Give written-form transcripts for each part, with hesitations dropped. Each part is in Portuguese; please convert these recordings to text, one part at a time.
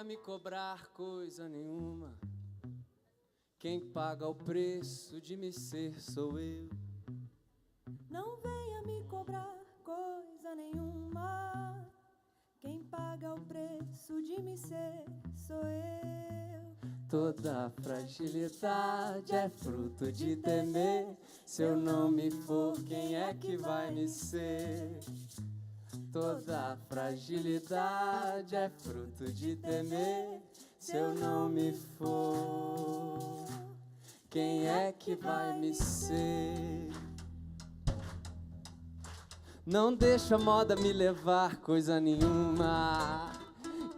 venha me cobrar coisa nenhuma. Quem paga o preço de me ser sou eu. Não venha me cobrar coisa nenhuma. Quem paga o preço de me ser sou eu. Toda fragilidade é fruto de temer. Se eu não me for, quem é que vai me ser? Toda fragilidade é fruto de temer. Se eu não me for, quem é que vai me ser? Não deixa a moda me levar coisa nenhuma.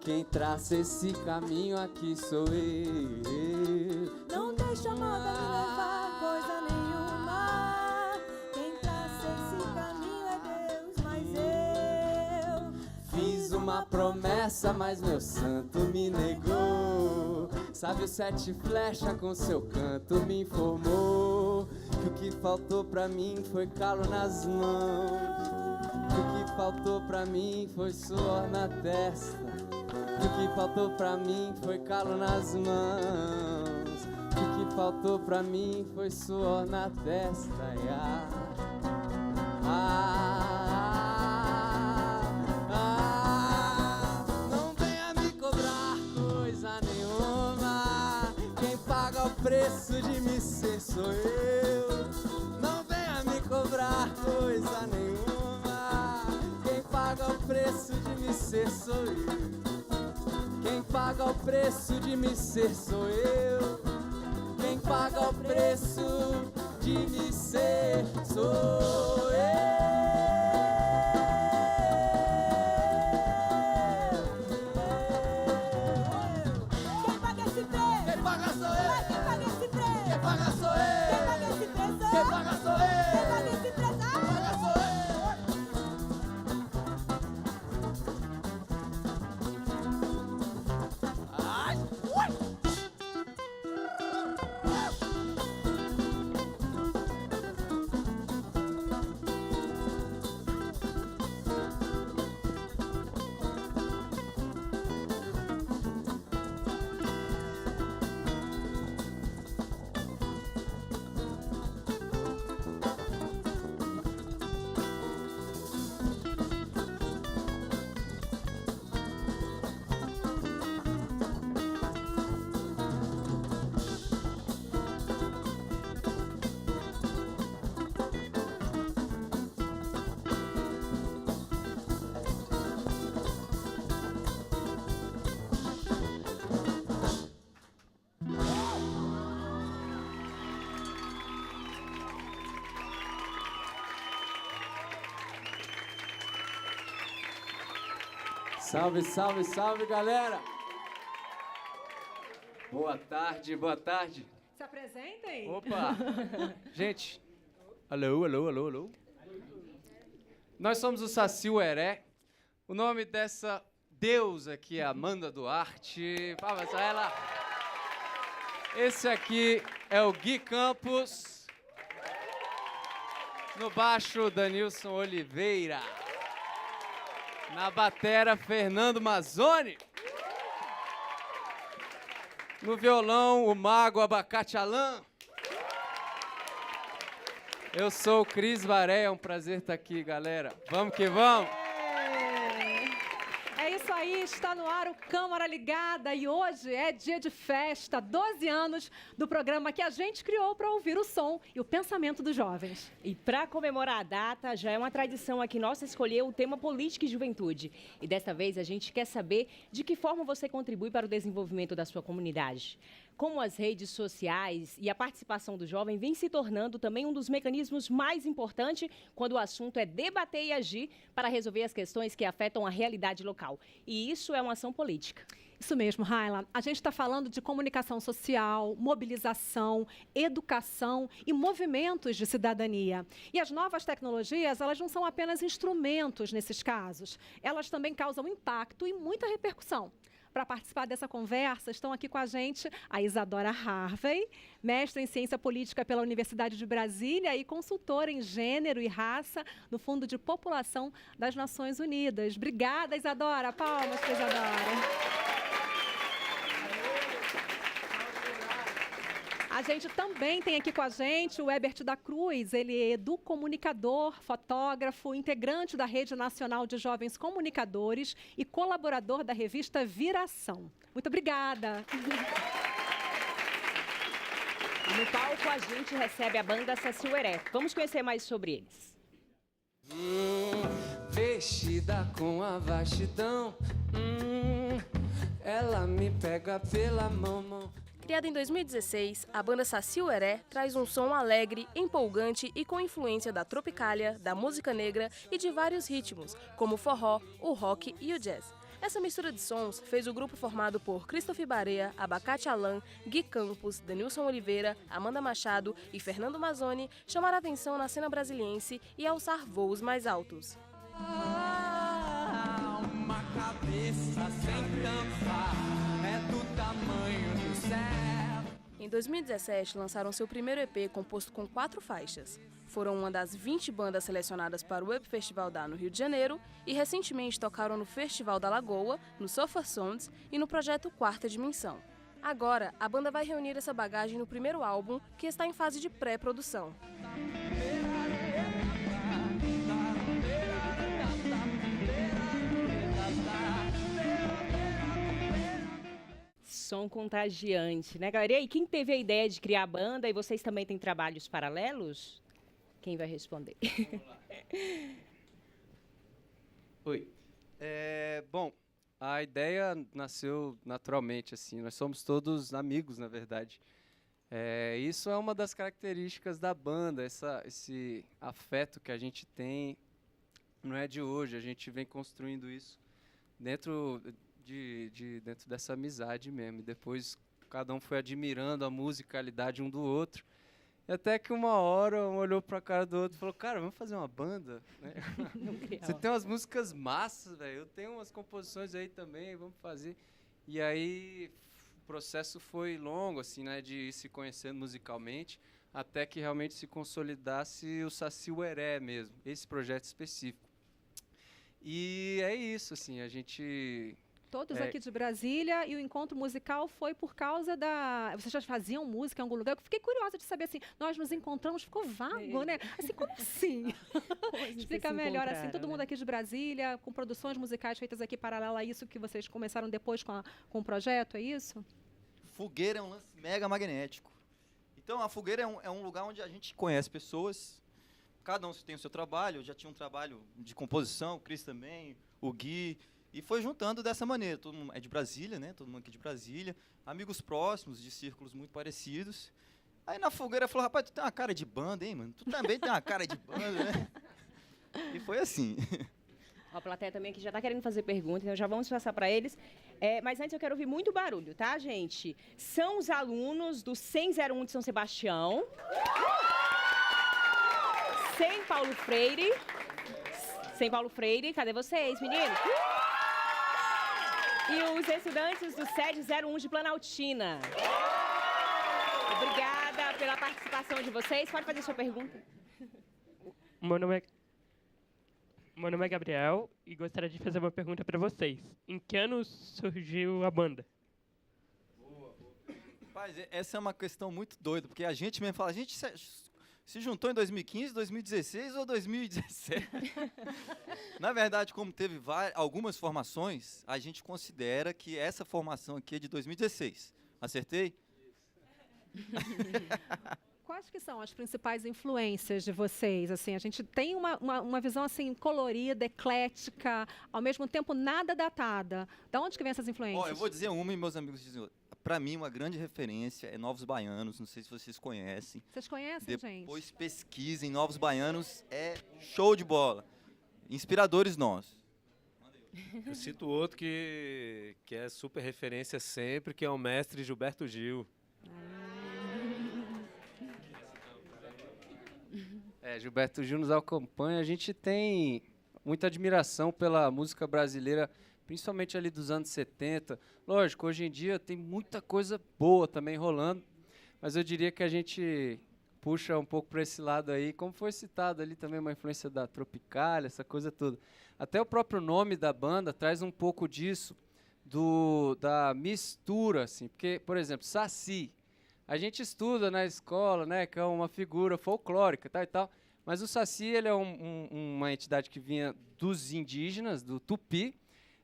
Quem traça esse caminho aqui sou eu. Não deixa a moda me levar coisa nenhuma. Quem traça esse caminho é Deus, mas eu fiz uma promessa, mas meu santo me negou. Sabe o sete flecha com seu canto me informou que o que faltou pra mim foi calo nas mãos. Que o que faltou pra mim foi suor na testa. Que o que faltou pra mim foi calo nas mãos. Que o que faltou pra mim foi suor na testa. Não venha me cobrar coisa nenhuma. Quem paga o preço de me ser sou eu. Não venha me cobrar coisa nenhuma. Quem paga o preço de me ser sou eu. Quem paga o preço de me ser sou eu. Quem paga o preço de me ser sou eu. Quem paga esse preço? Quem paga sou eu. Quem paga esse preço? Quem paga sou eu. Quem paga esse preço? Quem paga sou eu. Quem paga esse preço? Quem paga sou eu. Ai, ui. Salve, salve, salve, galera! Boa tarde, boa tarde. Se apresentem. Opa! Gente, alô, alô, alô, alô. Nós somos o Saci Ueré. O nome dessa deusa aqui é Amanda Duarte. Palmas a ela. Esse aqui é o Gui Campos. No baixo, Danilson Oliveira. Na batera, Fernando Mazzoni. No violão, o mago Abacate Alain. Eu sou o Cris Varé, é um prazer estar aqui, galera. Vamos que vamos! É isso aí, está no ar o Câmara Ligada e hoje é dia de festa, 12 anos do programa que a gente criou para ouvir o som e o pensamento dos jovens. E para comemorar a data, já é uma tradição aqui nossa escolher o tema política e juventude. E desta vez a gente quer saber de que forma você contribui para o desenvolvimento da sua comunidade. Como as redes sociais e a participação do jovem vem se tornando também um dos mecanismos mais importantes quando o assunto é debater e agir para resolver as questões que afetam a realidade local. E isso é uma ação política. Isso mesmo, Raila. A gente está falando de comunicação social, mobilização, educação e movimentos de cidadania. E as novas tecnologias, elas não são apenas instrumentos nesses casos. Elas também causam impacto e muita repercussão. Para participar dessa conversa, estão aqui com a gente a Isadora Harvey, mestre em Ciência Política pela Universidade de Brasília e consultora em Gênero e Raça no Fundo de População das Nações Unidas. Obrigada, Isadora. Palmas para Isadora. A gente também tem aqui com a gente o Herbert da Cruz, ele é educomunicador, fotógrafo, integrante da Rede Nacional de Jovens Comunicadores e colaborador da revista Viração. Muito obrigada. No palco a gente recebe a banda Saci Ueré. Vamos conhecer mais sobre eles. Vestida com a vastidão, ela me pega pela mão. Criada em 2016, a banda Saci Ueré traz um som alegre, empolgante e com influência da tropicália, da música negra e de vários ritmos, como o forró, o rock e o jazz. Essa mistura de sons fez o grupo formado por Christophe Barea, Abacate Alan, Gui Campos, Denilson Oliveira, Amanda Machado e Fernando Mazzoni chamar a atenção na cena brasiliense e alçar voos mais altos. Uma cabeça sem tampa é do tamanho do céu. Em 2017, lançaram seu primeiro EP composto com 4 faixas. Foram uma das 20 bandas selecionadas para o Up Festival da no Rio de Janeiro e recentemente tocaram no Festival da Lagoa, no Sofa Sounds e no projeto Quarta Dimensão. Agora, a banda vai reunir essa bagagem no primeiro álbum, que está em fase de pré-produção. Som contagiante, né, galera? E aí, quem teve a ideia de criar a banda e vocês também têm trabalhos paralelos? Quem vai responder? Oi. Bom, a ideia nasceu naturalmente, assim. Nós somos todos amigos, na verdade. Isso é uma das características da banda, esse afeto que a gente tem. Não é de hoje, a gente vem construindo isso dentro dessa amizade mesmo. E depois cada um foi admirando a musicalidade um do outro. E até que uma hora um olhou pra cara do outro e falou, cara, vamos fazer uma banda? Né? Você tem umas músicas massas, velho. Eu tenho umas composições aí também, vamos fazer. E aí o processo foi longo, assim, né, de ir se conhecendo musicalmente, até que realmente se consolidasse o Saci Ueré mesmo, esse projeto específico. E é isso, assim, a gente... Todos aqui de Brasília, e o encontro musical foi por causa da... Vocês já faziam música em algum lugar? Eu fiquei curiosa de saber, assim, nós nos encontramos, ficou vago, né? Assim, como assim? Explica melhor, assim, todo mundo aqui de Brasília, com produções musicais feitas aqui paralela a isso que vocês começaram depois com o projeto, é isso? Fogueira é um lance mega magnético. Então, a Fogueira é um lugar onde a gente conhece pessoas, cada um tem o seu trabalho, eu já tinha um trabalho de composição, o Cris também, o Gui... E foi juntando dessa maneira, todo mundo é de Brasília, né? Todo mundo aqui de Brasília, amigos próximos, de círculos muito parecidos. Aí na Fogueira falou, rapaz, tu tem uma cara de banda, hein, mano? Tu também tem uma cara de banda, né? E foi assim. A plateia também aqui já está querendo fazer pergunta, então já vamos passar para eles. Mas antes eu quero ouvir muito barulho, tá, gente? São os alunos do 10001 de São Sebastião. 100 Paulo Freire. 100 Paulo Freire, cadê vocês, meninos? E os estudantes do SED 01 de Planaltina. Obrigada pela participação de vocês. Pode fazer sua pergunta. Meu nome é Gabriel e gostaria de fazer uma pergunta para vocês. Em que ano surgiu a banda? Rapaz, essa é uma questão muito doida, porque a gente mesmo fala, a gente se juntou em 2015, 2016 ou 2017? Na verdade, como teve algumas formações, a gente considera que essa formação aqui é de 2016. Acertei? Quais que são as principais influências de vocês? Assim, a gente tem uma visão assim colorida, eclética, ao mesmo tempo nada datada. Da onde que vem essas influências? Eu vou dizer uma e meus amigos dizem outra. Para mim, uma grande referência é Novos Baianos, não sei se vocês conhecem. Vocês conhecem, gente? Depois pesquisem, Novos Baianos é show de bola. Inspiradores nossos. Eu cito outro que é super referência sempre, que é o mestre Gilberto Gil. Gilberto Gil nos acompanha. A gente tem muita admiração pela música brasileira, principalmente ali dos anos 70. Lógico, hoje em dia tem muita coisa boa também rolando, mas eu diria que a gente puxa um pouco para esse lado aí, como foi citado ali também uma influência da Tropicália, essa coisa toda. Até o próprio nome da banda traz um pouco disso, da mistura, assim, porque, por exemplo, Saci. a gente estuda na escola, né, que é uma figura folclórica, tal e tal, mas o Saci ele é uma entidade que vinha dos indígenas, do Tupi,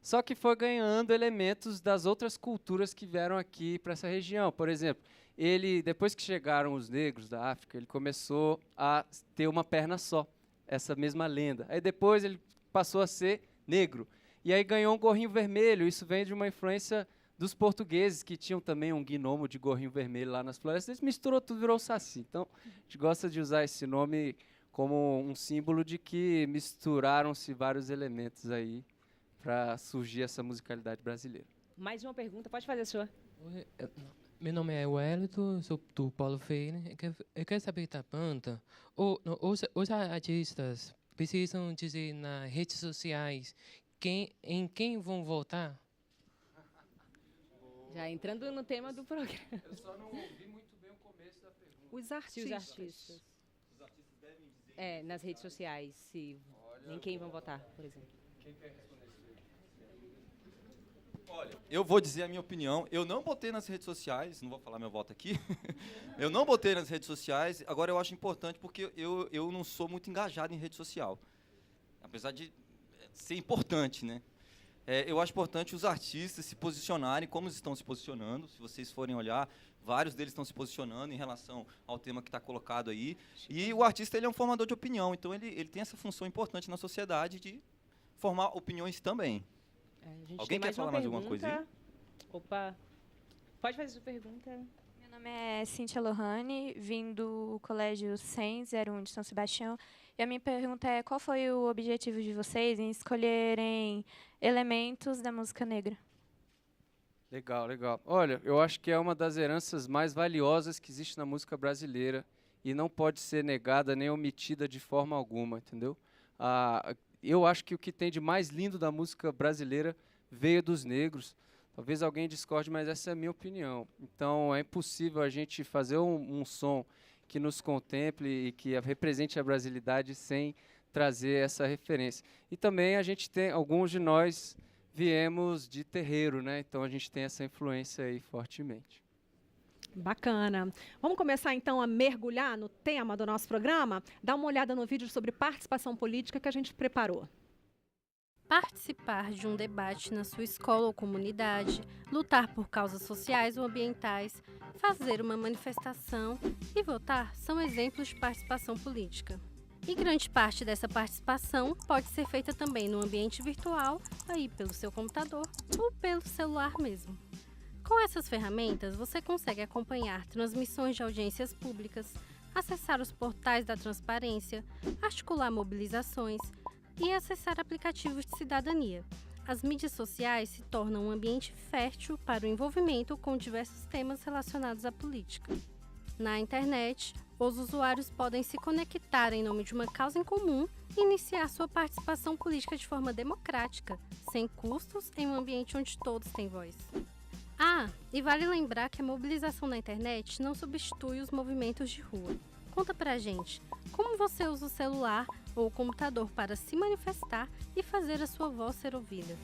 só que foi ganhando elementos das outras culturas que vieram aqui para essa região. Por exemplo, ele, depois que chegaram os negros da África, ele começou a ter uma perna só, essa mesma lenda. Aí depois ele passou a ser negro. E aí ganhou um gorrinho vermelho. Isso vem de uma influência dos portugueses, que tinham também um gnomo de gorrinho vermelho lá nas florestas. Eles misturou tudo, virou Saci. Então, a gente gosta de usar esse nome como um símbolo de que misturaram-se vários elementos aí para surgir essa musicalidade brasileira. Mais uma pergunta, pode fazer a sua. Oi, meu nome é Wellington, sou do Paulo Freire. Eu quero saber da banda. Os artistas precisam dizer nas redes sociais em quem vão votar? Já entrando no tema do programa. Eu só não ouvi muito bem o começo da pergunta. Os artistas. Se os artistas. Os artistas devem dizer. Nas redes sociais, em quem vão votar, por exemplo. Quem quer responder isso aí? Olha, eu vou dizer a minha opinião. Eu não botei nas redes sociais, não vou falar meu voto aqui. Eu não botei nas redes sociais. Agora, eu acho importante porque eu não sou muito engajado em rede social. Apesar de ser importante, né? Eu acho importante os artistas se posicionarem como eles estão se posicionando. Se vocês forem olhar, vários deles estão se posicionando em relação ao tema que está colocado aí. E o artista ele é um formador de opinião, então ele tem essa função importante na sociedade de formar opiniões também. Alguém quer falar mais alguma coisa aí? Opa, pode fazer sua pergunta. Meu nome é Cíntia Lohane, vim do Colégio 100-01 de São Sebastião. E a minha pergunta é, qual foi o objetivo de vocês em escolherem elementos da música negra? Legal, legal. Olha, eu acho que é uma das heranças mais valiosas que existe na música brasileira e não pode ser negada nem omitida de forma alguma, entendeu? Eu acho que o que tem de mais lindo da música brasileira veio dos negros. Talvez alguém discorde, mas essa é a minha opinião. Então, é impossível a gente fazer um som que nos contemple e que represente a brasilidade sem trazer essa referência. E também a gente tem, alguns de nós viemos de terreiro, né? Então a gente tem essa influência aí fortemente. Bacana. Vamos começar então a mergulhar no tema do nosso programa? Dá uma olhada no vídeo sobre participação política que a gente preparou. Participar de um debate na sua escola ou comunidade, lutar por causas sociais ou ambientais, fazer uma manifestação e votar são exemplos de participação política. E grande parte dessa participação pode ser feita também no ambiente virtual, aí pelo seu computador ou pelo celular mesmo. Com essas ferramentas, você consegue acompanhar transmissões de audiências públicas, acessar os portais da transparência, articular mobilizações e acessar aplicativos de cidadania. As mídias sociais se tornam um ambiente fértil para o envolvimento com diversos temas relacionados à política. Na internet, os usuários podem se conectar em nome de uma causa em comum e iniciar sua participação política de forma democrática, sem custos, em um ambiente onde todos têm voz. E vale lembrar que a mobilização na internet não substitui os movimentos de rua. Conta pra gente, como você usa o celular ou o computador para se manifestar e fazer a sua voz ser ouvida?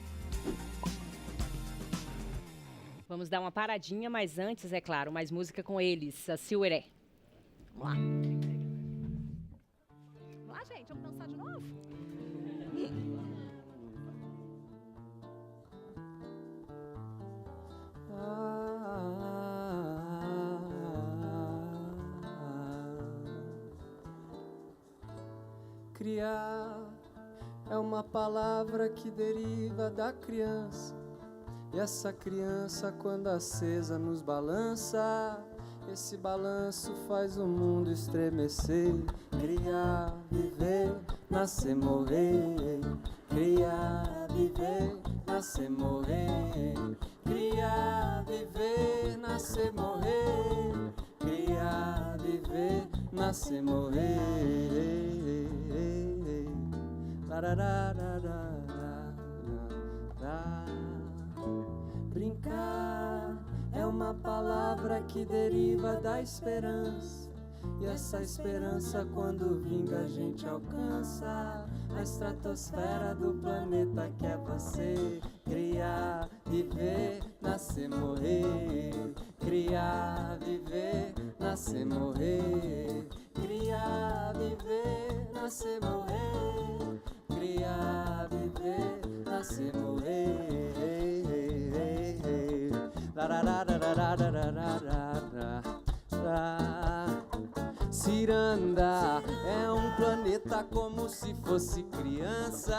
Vamos dar uma paradinha, mas antes, é claro, mais música com eles, Saci Ueré. Vamos lá. Vamos lá, gente, vamos dançar de novo? Criar é uma palavra que deriva da criança. E essa criança, quando acesa, nos balança. Esse balanço faz o mundo estremecer. Criar, viver, nascer, morrer. Criar, viver, nascer, morrer. Criar, viver, nascer, morrer. Criar, viver, nascer, morrer. Brincar é uma palavra que deriva da esperança. E essa esperança, quando vinga, a gente alcança a estratosfera do planeta que é você. Criar, viver, nascer, morrer. Criar, viver, nascer, morrer. Criar, viver, nascer, morrer. Criar, viver, nascer, morrer. Ciranda é um planeta como se fosse criança.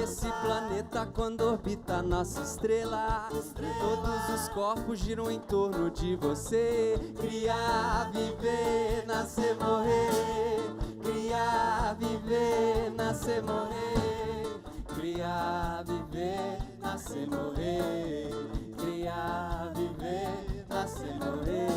Esse planeta quando orbita nossa estrela, todos os corpos giram em torno de você. Criar, viver, nascer, morrer. Criar, viver, nascer, morrer. Criar, viver, nascer, morrer. Criar, viver, nascer, morrer.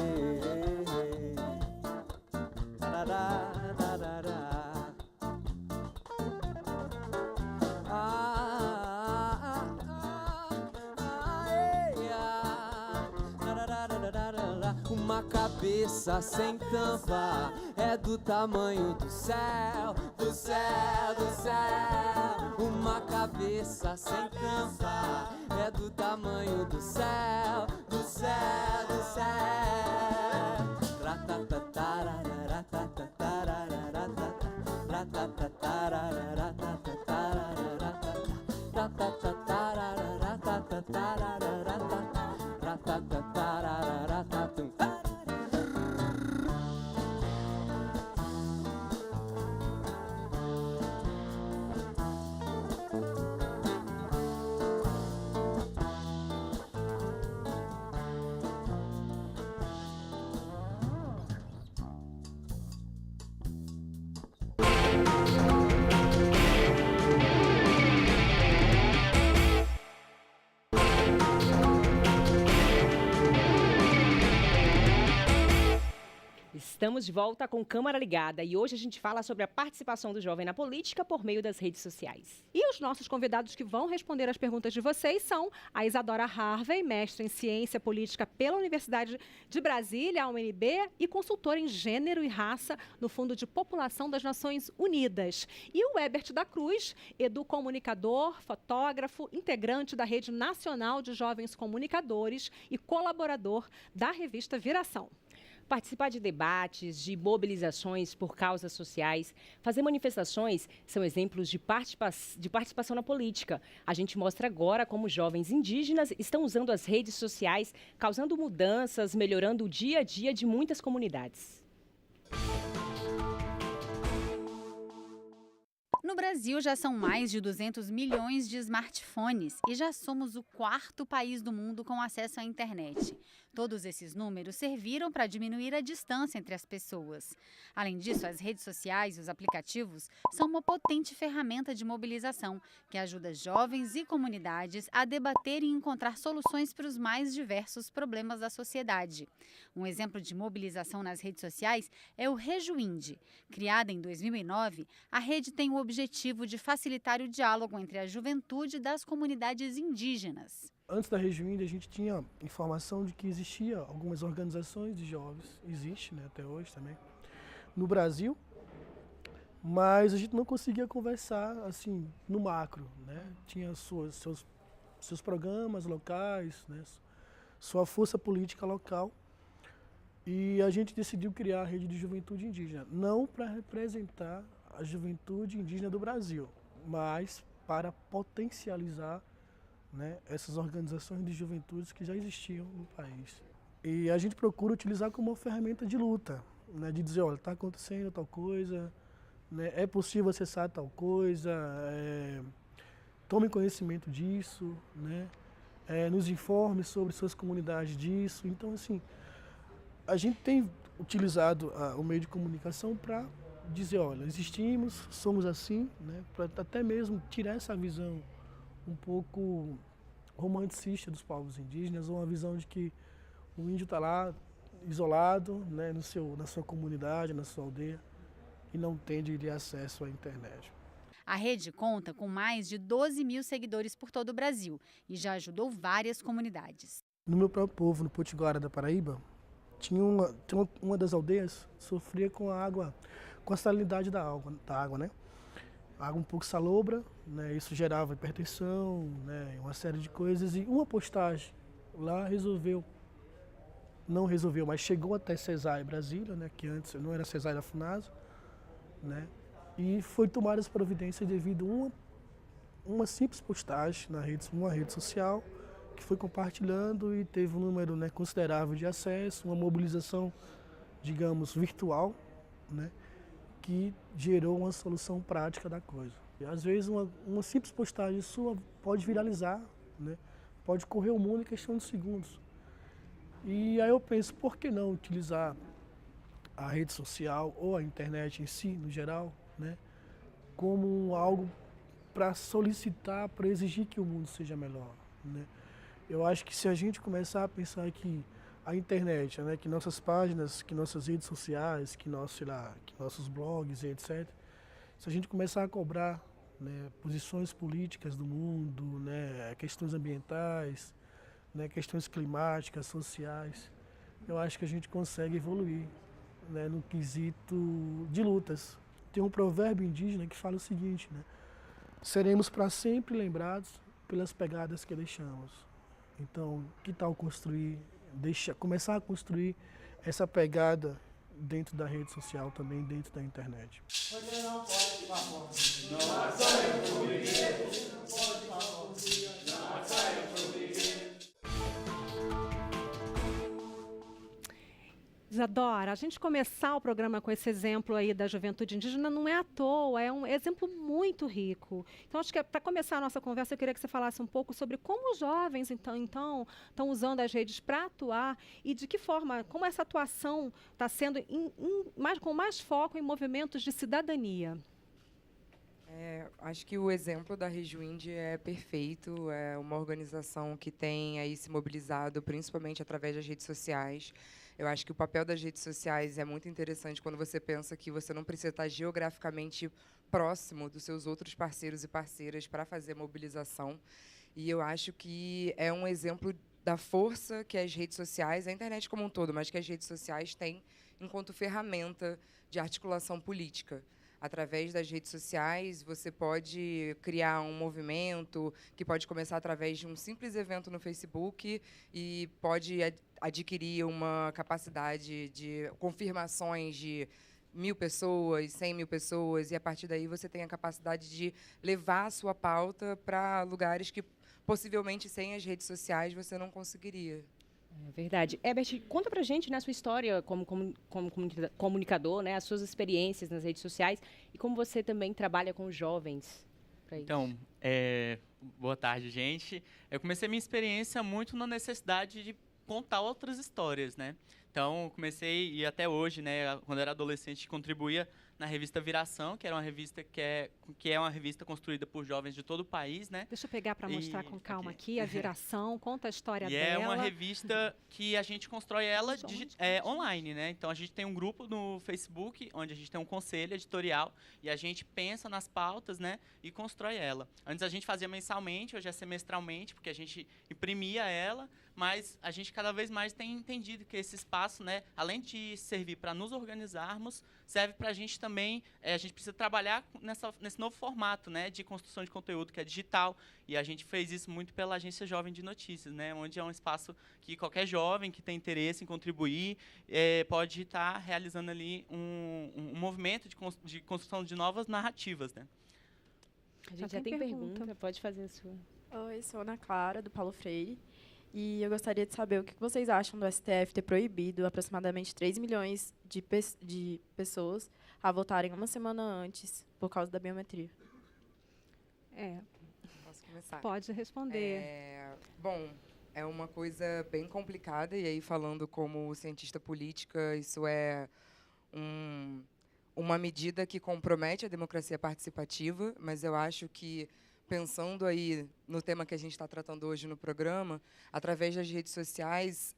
Uma cabeça sem tampa é do tamanho do céu, do céu, do céu. Uma cabeça sem tampa é do tamanho do céu, do céu, do céu. Estamos de volta com Câmara Ligada e hoje a gente fala sobre a participação do jovem na política por meio das redes sociais. E os nossos convidados que vão responder as perguntas de vocês são a Isadora Harvey, mestre em Ciência Política pela Universidade de Brasília, a UNB, e consultora em Gênero e Raça no Fundo de População das Nações Unidas. E o Ebert da Cruz, educomunicador, fotógrafo, integrante da Rede Nacional de Jovens Comunicadores e colaborador da revista Viração. Participar de debates, de mobilizações por causas sociais, fazer manifestações são exemplos de participação na política. A gente mostra agora como jovens indígenas estão usando as redes sociais, causando mudanças, melhorando o dia a dia de muitas comunidades. No Brasil, já são mais de 200 milhões de smartphones e já somos o 4º país do mundo com acesso à internet. Todos esses números serviram para diminuir a distância entre as pessoas. Além disso, as redes sociais e os aplicativos são uma potente ferramenta de mobilização que ajuda jovens e comunidades a debater e encontrar soluções para os mais diversos problemas da sociedade. Um exemplo de mobilização nas redes sociais é o Rejuinde. Criada em 2009, a rede tem o objetivo de facilitar o diálogo entre a juventude das comunidades indígenas. Antes da Rejuinde, a gente tinha informação de que existia algumas organizações de jovens, existe, né, até hoje também, no Brasil, mas a gente não conseguia conversar assim no macro, né? Tinha seus programas locais, né, sua força política local, e a gente decidiu criar a Rede de Juventude Indígena, não para representar a juventude indígena do Brasil, mas para potencializar, né, essas organizações de juventudes que já existiam no país. E a gente procura utilizar como uma ferramenta de luta, né, de dizer, olha, está acontecendo tal coisa, né, é possível acessar tal coisa, tome conhecimento disso, né, nos informe sobre suas comunidades disso. Então, assim, a gente tem utilizado o meio de comunicação para dizer, olha, existimos, somos assim, né, para até mesmo tirar essa visão um pouco romanticista dos povos indígenas, ou uma visão de que o índio está lá isolado, né, na sua comunidade, na sua aldeia, e não tem de acesso à internet. A rede conta com mais de 12 mil seguidores por todo o Brasil e já ajudou várias comunidades. No meu próprio povo, no Potiguara da Paraíba, tinha uma das aldeias que sofria com a salinidade da água, né? Água um pouco salobra, né? Isso gerava hipertensão, né? Uma série de coisas, e uma postagem lá resolveu não resolveu, mas chegou até CESAI Brasília, né, que antes não era CESAI da FUNASA, né, e foi tomada as providências devido a uma simples postagem numa rede social, que foi compartilhando e teve um número, né, considerável de acesso, uma mobilização, digamos, virtual, né, que gerou uma solução prática da coisa. E, às vezes uma simples postagem sua pode viralizar, né, pode correr o mundo em questão de segundos. E aí eu penso, por que não utilizar a rede social ou a internet em si, no geral, né, como algo para solicitar, para exigir que o mundo seja melhor, né? Eu acho que se a gente começar a pensar que a internet, né, que nossas páginas, que nossas redes sociais, que nossos blogs e etc., se a gente começar a cobrar, né, posições políticas do mundo, né, questões ambientais, né, questões climáticas, sociais, eu acho que a gente consegue evoluir, né, no quesito de lutas. Tem um provérbio indígena que fala o seguinte, né, seremos para sempre lembrados pelas pegadas que deixamos. Então, que tal começar a construir essa pegada dentro da rede social também, dentro da internet. Você não pode uma fome. Não saia pro brigueiro. Não pode uma fome. Não saia pro brigueiro. Isadora, a gente começar o programa com esse exemplo aí da juventude indígena não é à toa, é um exemplo muito rico. Então, acho que para começar a nossa conversa, eu queria que você falasse um pouco sobre como os jovens, então estão usando as redes para atuar e de que forma, como essa atuação está sendo com mais foco em movimentos de cidadania. Acho que o exemplo da Rejuinde é perfeito, é uma organização que tem aí se mobilizado principalmente através das redes sociais. Eu acho que o papel das redes sociais é muito interessante quando você pensa que você não precisa estar geograficamente próximo dos seus outros parceiros e parceiras para fazer mobilização. E eu acho que é um exemplo da força que as redes sociais, a internet como um todo, mas que as redes sociais têm enquanto ferramenta de articulação política. Através das redes sociais, você pode criar um movimento que pode começar através de um simples evento no Facebook e pode adquirir uma capacidade de confirmações de 1.000 pessoas, 100.000 pessoas, e a partir daí você tem a capacidade de levar a sua pauta para lugares que possivelmente sem as redes sociais você não conseguiria. É verdade. Herbert, conta pra gente, né, a sua história como comunicador, né, as suas experiências nas redes sociais e como você também trabalha com jovens. Então, boa tarde, gente. Eu comecei minha experiência muito na necessidade de contar outras histórias, né? Então, comecei, e até hoje, né, quando eu era adolescente, contribuía na revista Viração, que era uma revista que é uma revista construída por jovens de todo o país, né? Deixa eu pegar para mostrar com calma aqui a Viração, conta a história e dela. É uma revista que a gente constrói ela online, né? Então a gente tem um grupo no Facebook, onde a gente tem um conselho editorial e a gente pensa nas pautas, né? E constrói ela. Antes a gente fazia mensalmente, hoje é semestralmente, porque a gente imprimia ela, mas a gente cada vez mais tem entendido que esse espaço, né, além de servir para nos organizarmos, serve para a gente também, a gente precisa trabalhar nesse novo formato, né, de construção de conteúdo que é digital, e a gente fez isso muito pela Agência Jovem de Notícias, né, onde é um espaço que qualquer jovem que tem interesse em contribuir pode estar realizando ali um movimento de construção de novas narrativas, né. A gente já tem pergunta, pode fazer a sua. Oi, sou Ana Clara, do Paulo Freire. E eu gostaria de saber o que vocês acham do STF ter proibido aproximadamente 3 milhões de pessoas a votarem uma semana antes por causa da biometria. Posso começar? Pode responder. Bom, é uma coisa bem complicada, e aí falando como cientista política, isso é uma medida que compromete a democracia participativa, mas eu acho que pensando aí no tema que a gente está tratando hoje no programa, através das redes sociais,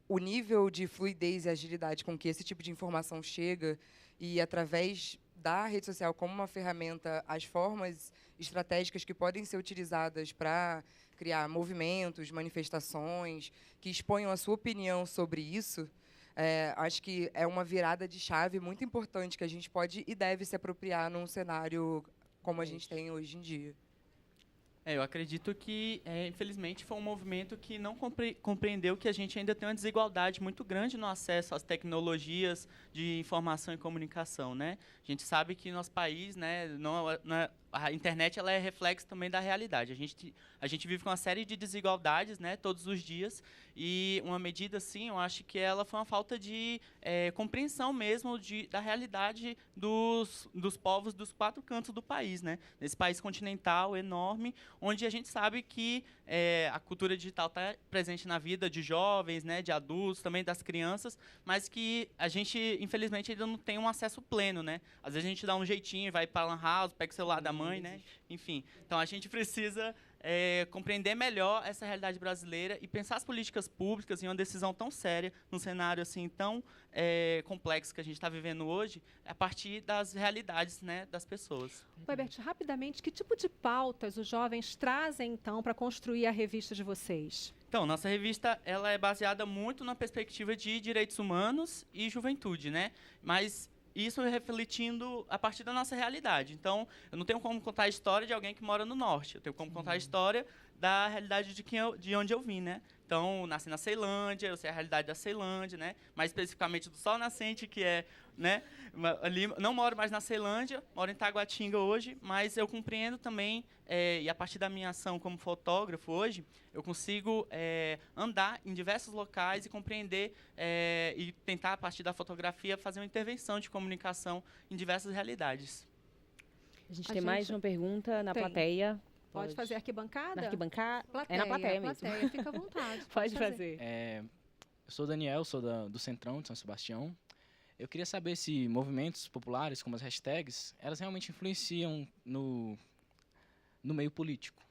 o nível de fluidez e agilidade com que esse tipo de informação chega e através da rede social como uma ferramenta, as formas estratégicas que podem ser utilizadas para criar movimentos, manifestações, que exponham a sua opinião sobre isso, acho que é uma virada de chave muito importante que a gente pode e deve se apropriar num cenário como a gente tem hoje em dia. Eu acredito que, infelizmente, foi um movimento que não compreendeu que a gente ainda tem uma desigualdade muito grande no acesso às tecnologias de informação e comunicação, né? A gente sabe que nosso país, né, a internet ela é reflexo também da realidade. A gente vive com uma série de desigualdades, né, todos os dias, e uma medida, assim, eu acho que ela foi uma falta de compreensão mesmo da realidade dos povos dos 4 cantos do país, né? Nesse país continental enorme, onde a gente sabe que a cultura digital está presente na vida de jovens, né, de adultos, também das crianças, mas que a gente, infelizmente, ainda não tem um acesso pleno, né? Às vezes a gente dá um jeitinho, vai para a lan house, pega o celular da mãe, né? Enfim, então a gente precisa compreender melhor essa realidade brasileira e pensar as políticas públicas em uma decisão tão séria, num cenário assim tão complexo que a gente está vivendo hoje, a partir das realidades, né, das pessoas. Herbert, rapidamente, que tipo de pautas os jovens trazem, então, para construir a revista de vocês? Então, nossa revista ela é baseada muito na perspectiva de direitos humanos e juventude, né? Mas isso refletindo a partir da nossa realidade. Então, eu não tenho como contar a história de alguém que mora no norte. Eu tenho como contar a história da realidade de onde eu vim, né? Então, nasci na Ceilândia, eu sei a realidade da Ceilândia, né? Mais especificamente do Sol Nascente, que é, né? Ali, não moro mais na Ceilândia, moro em Taguatinga hoje, mas eu compreendo também, e a partir da minha ação como fotógrafo hoje, eu consigo andar em diversos locais e compreender e tentar, a partir da fotografia, fazer uma intervenção de comunicação em diversas realidades. A gente tem mais uma pergunta na plateia. Pode fazer arquibancada? Na arquibancada? Plateia, é na plateia mesmo. Plateia, fica à vontade. Pode fazer. Eu sou o Daniel, sou do Centrão de São Sebastião. Eu queria saber se movimentos populares, como as hashtags, elas realmente influenciam no meio político.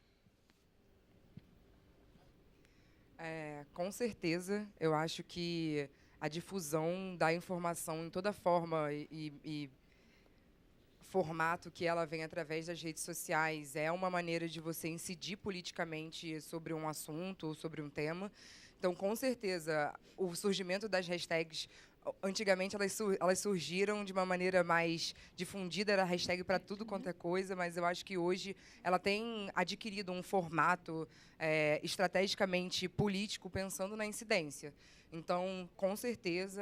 Com certeza, eu acho que a difusão da informação em toda forma e formato que ela vem através das redes sociais é uma maneira de você incidir politicamente sobre um assunto ou sobre um tema. Então, com certeza, o surgimento das hashtags, antigamente elas surgiram de uma maneira mais difundida, era hashtag para tudo quanto é coisa, mas eu acho que hoje ela tem adquirido um formato estrategicamente político, pensando na incidência. Então, com certeza,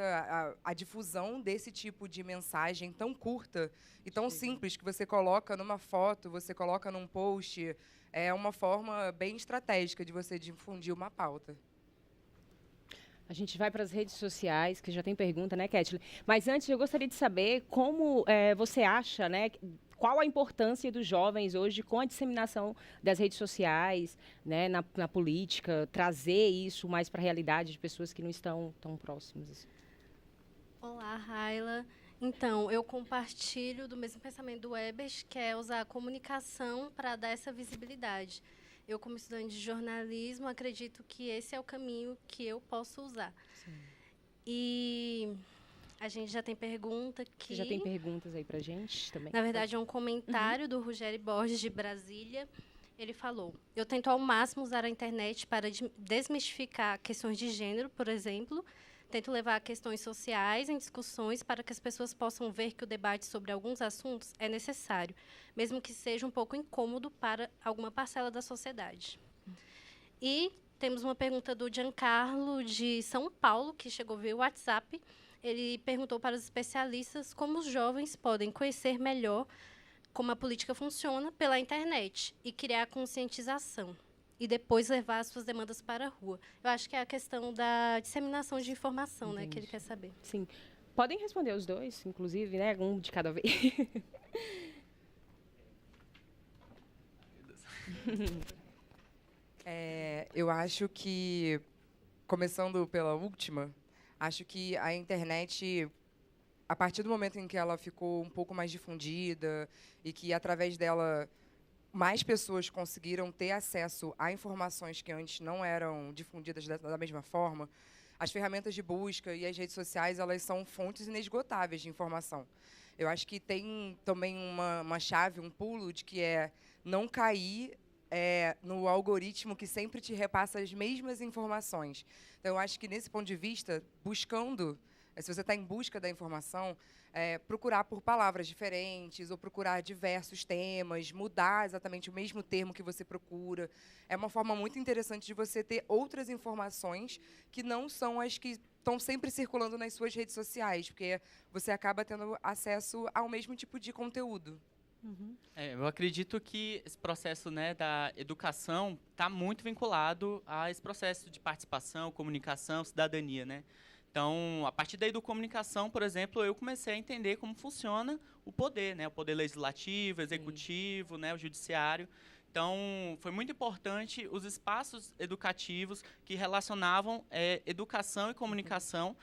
a difusão desse tipo de mensagem tão curta e tão simples que você coloca numa foto, você coloca num post, é uma forma bem estratégica de você difundir uma pauta. A gente vai para as redes sociais, que já tem pergunta, né, Kathleen? Mas antes, eu gostaria de saber como você acha, né, qual a importância dos jovens hoje com a disseminação das redes sociais, né, na política, trazer isso mais para a realidade de pessoas que não estão tão próximas. Olá, Raila. Então, eu compartilho do mesmo pensamento do Ebers, que é usar a comunicação para dar essa visibilidade. Eu, como estudante de jornalismo, acredito que esse é o caminho que eu posso usar. Sim. E a gente já tem pergunta aqui. Já tem perguntas aí pra gente também? Na verdade, é um comentário do Rogério Borges, de Brasília. Ele falou: eu tento ao máximo usar a internet para desmistificar questões de gênero, por exemplo. Tento levar questões sociais em discussões para que as pessoas possam ver que o debate sobre alguns assuntos é necessário, mesmo que seja um pouco incômodo para alguma parcela da sociedade. E temos uma pergunta do Giancarlo, de São Paulo, que chegou via WhatsApp. Ele perguntou para os especialistas como os jovens podem conhecer melhor como a política funciona pela internet e criar conscientização. E depois levar as suas demandas para a rua. Eu acho que é a questão da disseminação de informação, né, que ele quer saber. Sim. Podem responder os dois, inclusive, né? Um de cada vez. Eu acho que, começando pela última, acho que a internet, a partir do momento em que ela ficou um pouco mais difundida e que, através dela, mais pessoas conseguiram ter acesso a informações que antes não eram difundidas da mesma forma, as ferramentas de busca e as redes sociais, elas são fontes inesgotáveis de informação. Eu acho que tem também uma chave, um pulo, de que é não cair no algoritmo que sempre te repassa as mesmas informações. Então, eu acho que, nesse ponto de vista, buscando se você está em busca da informação, procurar por palavras diferentes ou procurar diversos temas, mudar exatamente o mesmo termo que você procura. É uma forma muito interessante de você ter outras informações que não são as que estão sempre circulando nas suas redes sociais, porque você acaba tendo acesso ao mesmo tipo de conteúdo. Eu acredito que esse processo, né, da educação está muito vinculado a esse processo de participação, comunicação, cidadania, né? Então, a partir da educomunicação, por exemplo, eu comecei a entender como funciona o poder, né? O poder legislativo, executivo, né? O judiciário. Então, foi muito importante os espaços educativos que relacionavam educação e comunicação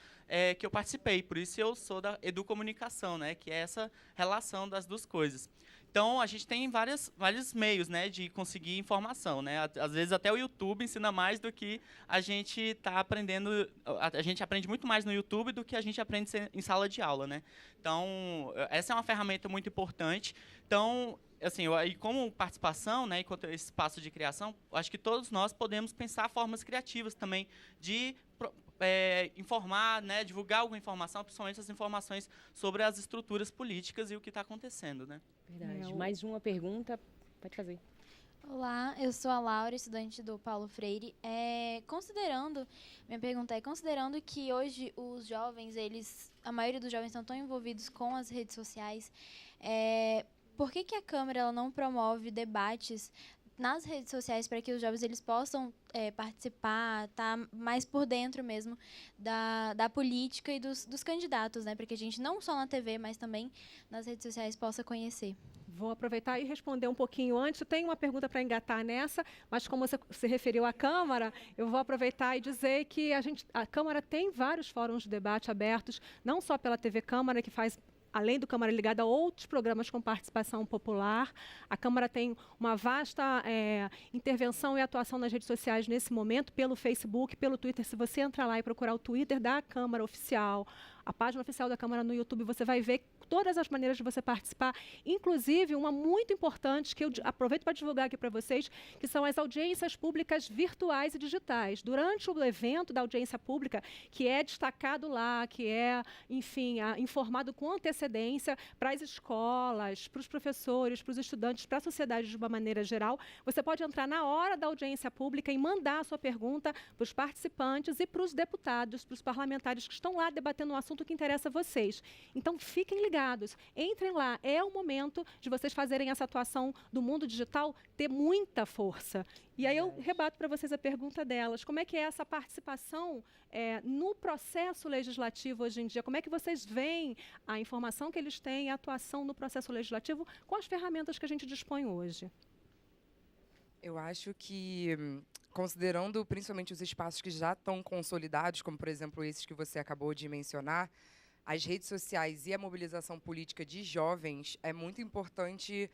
que eu participei. Por isso eu sou da educomunicação, né? Que é essa relação das duas coisas. Então, a gente tem vários meios, né, de conseguir informação, né? Às vezes até o YouTube ensina mais do que a gente está aprendendo. A gente aprende muito mais no YouTube do que a gente aprende em sala de aula, né? Então, essa é uma ferramenta muito importante. Então, assim, e como participação, né, enquanto esse espaço de criação, acho que todos nós podemos pensar formas criativas também de informar, né, divulgar alguma informação, principalmente as informações sobre as estruturas políticas e o que está acontecendo, né? Verdade. Mais uma pergunta, pode fazer. Olá, eu sou a Laura, estudante do Paulo Freire. Minha pergunta é, considerando que hoje os jovens, a maioria dos jovens estão tão envolvidos com as redes sociais, por que a Câmara ela não promove debates nas redes sociais para que os jovens eles possam participar, estar mais por dentro mesmo da política e dos candidatos, né? Para que a gente não só na TV, mas também nas redes sociais possa conhecer. Vou aproveitar e responder um pouquinho antes. Eu tenho uma pergunta para engatar nessa, mas como você se referiu à Câmara, eu vou aproveitar e dizer que a Câmara tem vários fóruns de debate abertos, não só pela TV Câmara, que faz, além do Câmara Ligada, a outros programas com participação popular. A Câmara tem uma vasta intervenção e atuação nas redes sociais nesse momento, pelo Facebook, pelo Twitter. Se você entrar lá e procurar o Twitter da Câmara Oficial, a página oficial da Câmara no YouTube, você vai ver todas as maneiras de você participar, inclusive uma muito importante, que eu aproveito para divulgar aqui para vocês, que são as audiências públicas virtuais e digitais. Durante o evento da audiência pública, que é destacado lá, que é, enfim, informado com antecedência para as escolas, para os professores, para os estudantes, para a sociedade de uma maneira geral, você pode entrar na hora da audiência pública e mandar a sua pergunta para os participantes e para os deputados, para os parlamentares que estão lá debatendo um assunto que interessa a vocês. Então, fiquem ligados. Entrem lá, é o momento de vocês fazerem essa atuação do mundo digital ter muita força. E aí eu rebato para vocês a pergunta delas, como é que é essa participação no processo legislativo hoje em dia? Como é que vocês veem a informação que eles têm, a atuação no processo legislativo com as ferramentas que a gente dispõe hoje? Eu acho que, considerando principalmente os espaços que já estão consolidados, como, por exemplo, esses que você acabou de mencionar, as redes sociais e a mobilização política de jovens é muito importante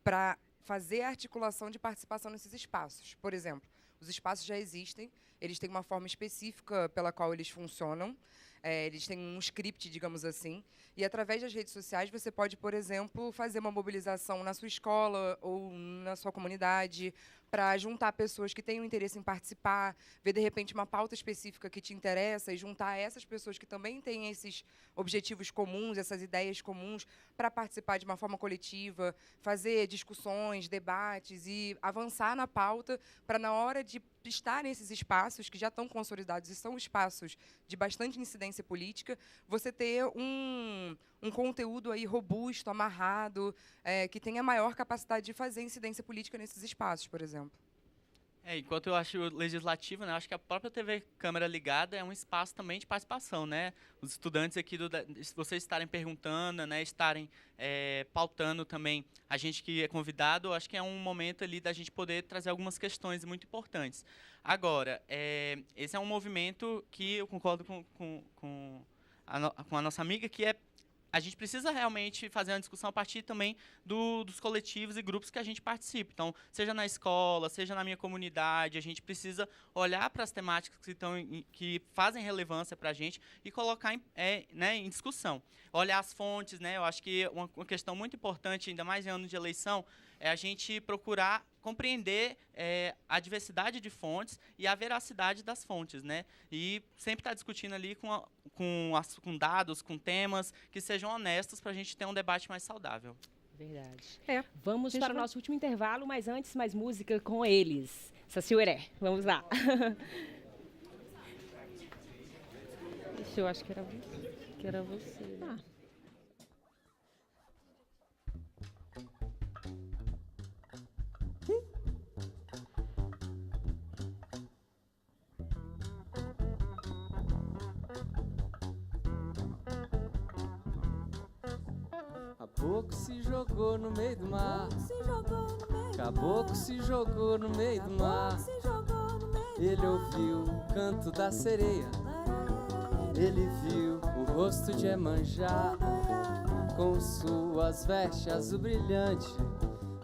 para fazer a articulação de participação nesses espaços. Por exemplo, os espaços já existem, eles têm uma forma específica pela qual eles funcionam, eles têm um script, digamos assim, e através das redes sociais você pode, por exemplo, fazer uma mobilização na sua escola ou na sua comunidade para juntar pessoas que tenham interesse em participar, ver, de repente, uma pauta específica que te interessa e juntar essas pessoas que também têm esses objetivos comuns, essas ideias comuns, para participar de uma forma coletiva, fazer discussões, debates e avançar na pauta para, na hora de estar nesses espaços que já estão consolidados e são espaços de bastante incidência política, você ter um conteúdo aí robusto, amarrado, que tenha maior capacidade de fazer incidência política nesses espaços, por exemplo. Enquanto eu acho o legislativo, né, acho que a própria TV Câmara Ligada é um espaço também de participação, né? Os estudantes aqui, vocês estarem perguntando, né, estarem pautando também a gente que é convidado, acho que é um momento ali da gente poder trazer algumas questões muito importantes. Agora, esse é um movimento que eu concordo com a nossa amiga, que a gente precisa realmente fazer uma discussão a partir também dos coletivos e grupos que a gente participa. Então, seja na escola, seja na minha comunidade, a gente precisa olhar para as temáticas que fazem relevância para a gente e colocar em discussão. Olhar as fontes, né? Eu acho que uma questão muito importante, ainda mais em ano de eleição, é a gente procurar compreender a diversidade de fontes e a veracidade das fontes, né? E sempre estar discutindo ali com dados, com temas que sejam honestos para a gente ter um debate mais saudável. Verdade. Vamos para o nosso último intervalo, mas antes mais música com eles. Saci Ueré, vamos lá. Eu acho que era você. Né? Caboclo se jogou no meio do mar. Caboclo se jogou no meio do mar. Ele ouviu o canto da sereia. Ele viu o rosto de Iemanjá com suas vestes azul brilhante.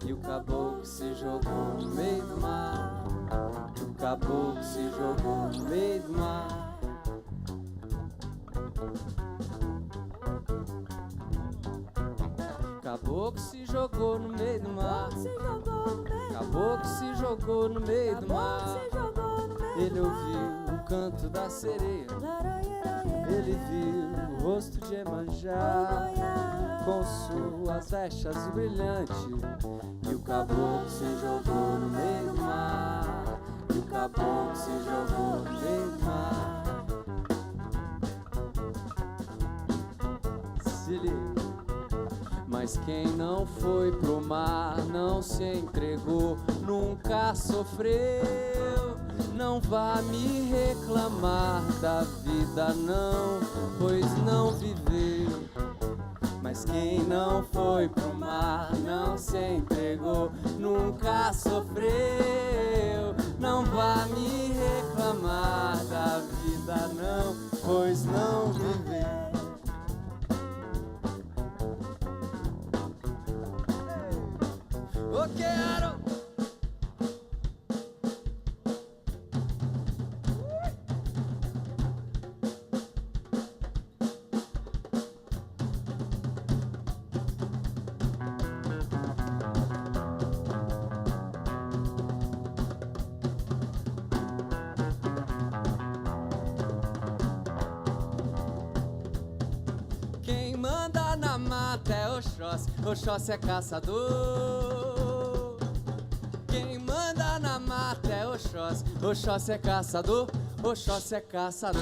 E o caboclo se jogou no meio do mar. O caboclo se jogou no meio do mar. Caboclo se jogou no meio do mar. Caboclo se jogou no meio do mar. Ele ouviu o canto da sereia. Ele viu o rosto de Iemanjá com suas vestes azul brilhante. E o caboclo se jogou no meio do mar. E o caboclo se jogou no meio do mar. Se liga. Mas quem não foi pro mar, não se entregou, nunca sofreu. Não vá me reclamar da vida não, pois não viveu. Mas quem não foi pro mar, não se entregou, nunca sofreu. Não vá me reclamar da vida não, pois não viveu. O quero. Quem manda na mata é Oxóssi, Oxóssi é caçador. Quem manda na mata é Oxóssi, Oxóssi é caçador, Oxóssi é caçador.